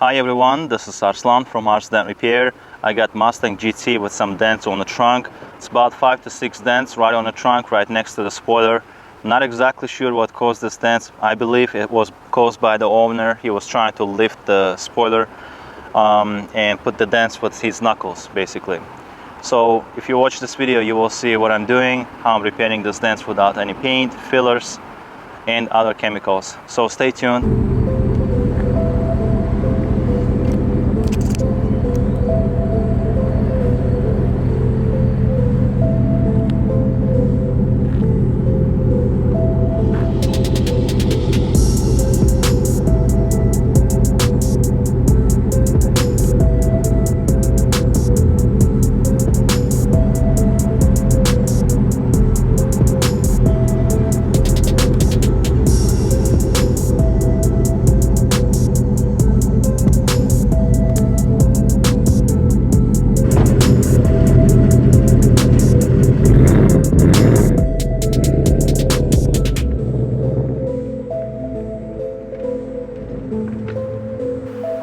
Hi everyone, this is Arslan from Ars Dent Repair. I got Mustang GT with some dents on the trunk. It's about 5 to 6 dents right on the trunk, right next to the spoiler. Not exactly sure what caused this dents. I believe it was caused by the owner. He was trying to lift the spoiler and put the dents with his knuckles, basically. So if you watch this video, you will see what I'm doing, how I'm repairing these dents without any paint, fillers, and other chemicals. So stay tuned.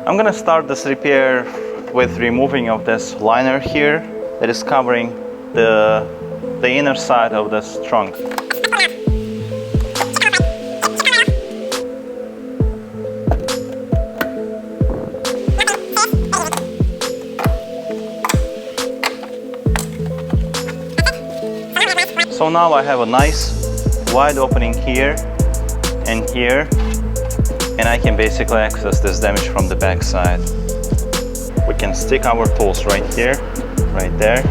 I'm gonna start this repair with removing of this liner here that is covering the inner side of this trunk. So now I have a nice wide opening here and here, and I can basically access this damage from the back side. We can stick our tools right here, right there,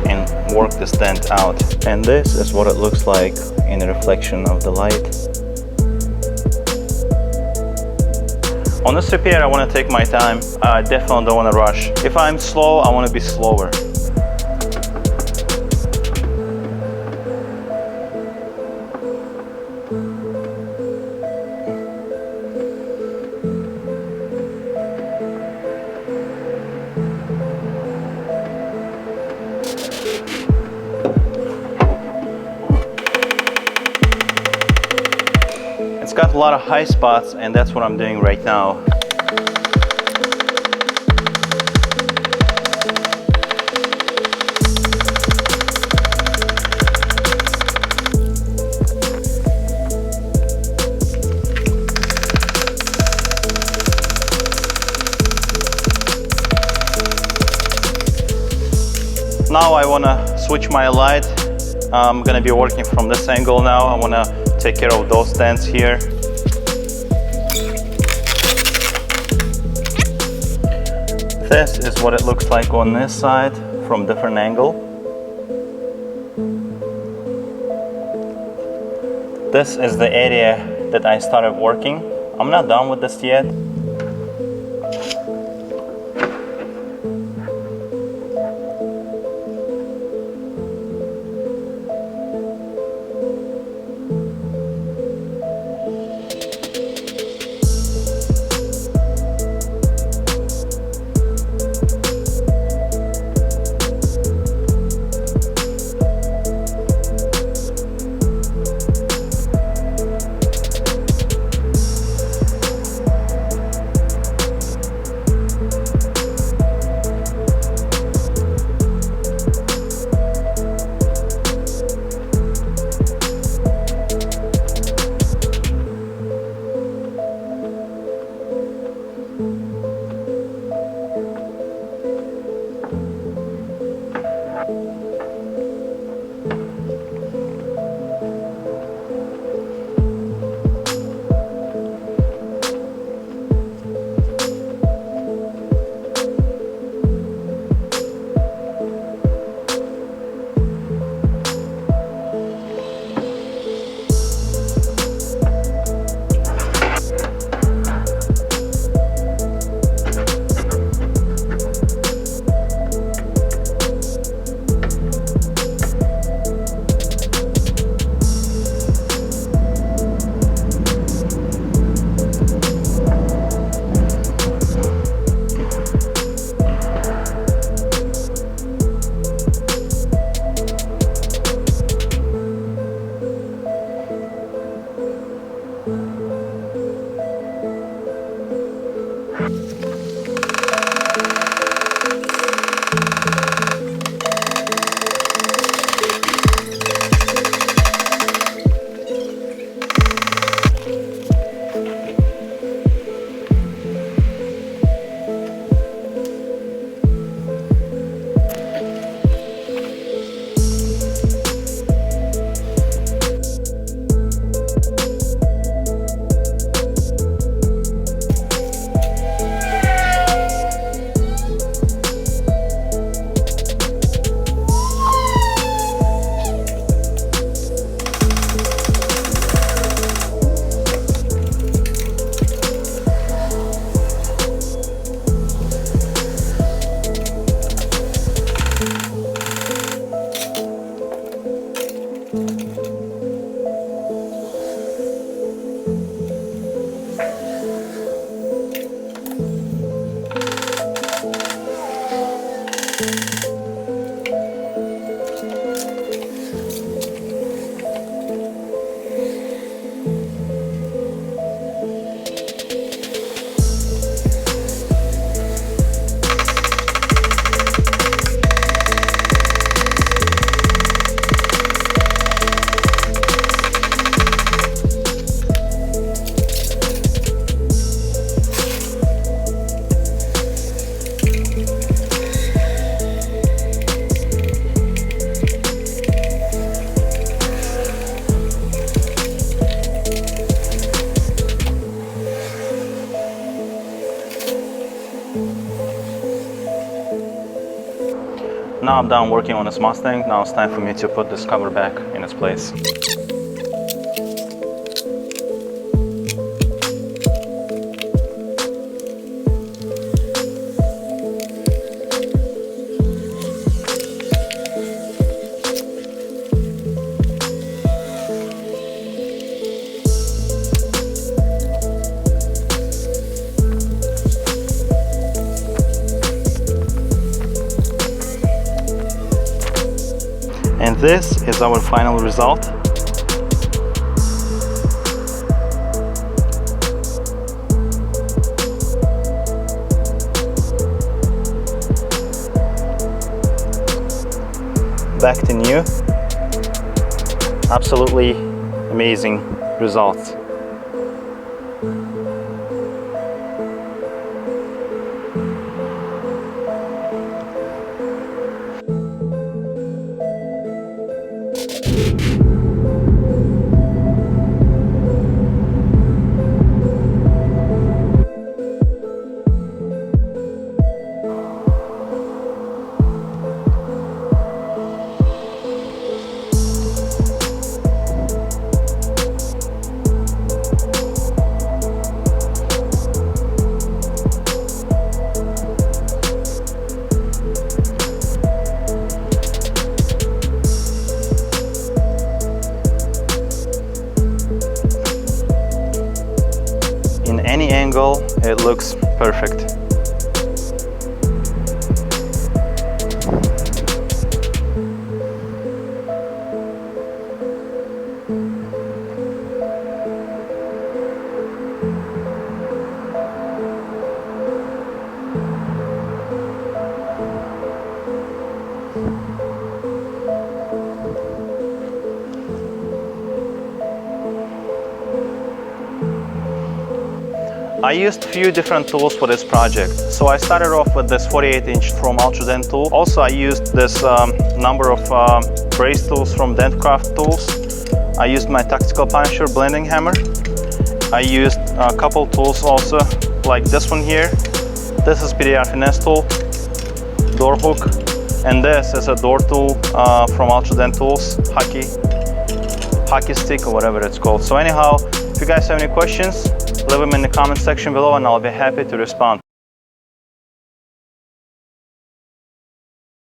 and work this dent out. And this is what it looks like in the reflection of the light. On this repair, I want to take my time. I definitely don't want to rush. If I'm slow, I want to be slower. It's got a lot of high spots, and that's what I'm doing right now. Now I want to switch my light. I'm going to be working from this angle now. I want to take care of those dents here. This is what it looks like on this side from different angle. This is the area that I started working. I'm not done with this yet. Now I'm done working on this Mustang. Now it's time for me to put this cover back in its place. And this is our final result. Back to new. Absolutely amazing results. Any angle, it looks perfect. I used a few different tools for this project. So I started off with this 48-inch from Ars Dent tool. Also, I used this number of brace tools from Dentcraft Tools. I used my tactical punisher blending hammer. I used a couple tools also, like this one here. This is PDR finesse tool, door hook, and this is a door tool from Ars Dent Tools, hockey stick or whatever it's called. So anyhow, if you guys have any questions, leave them in the comment section below and I'll be happy to respond.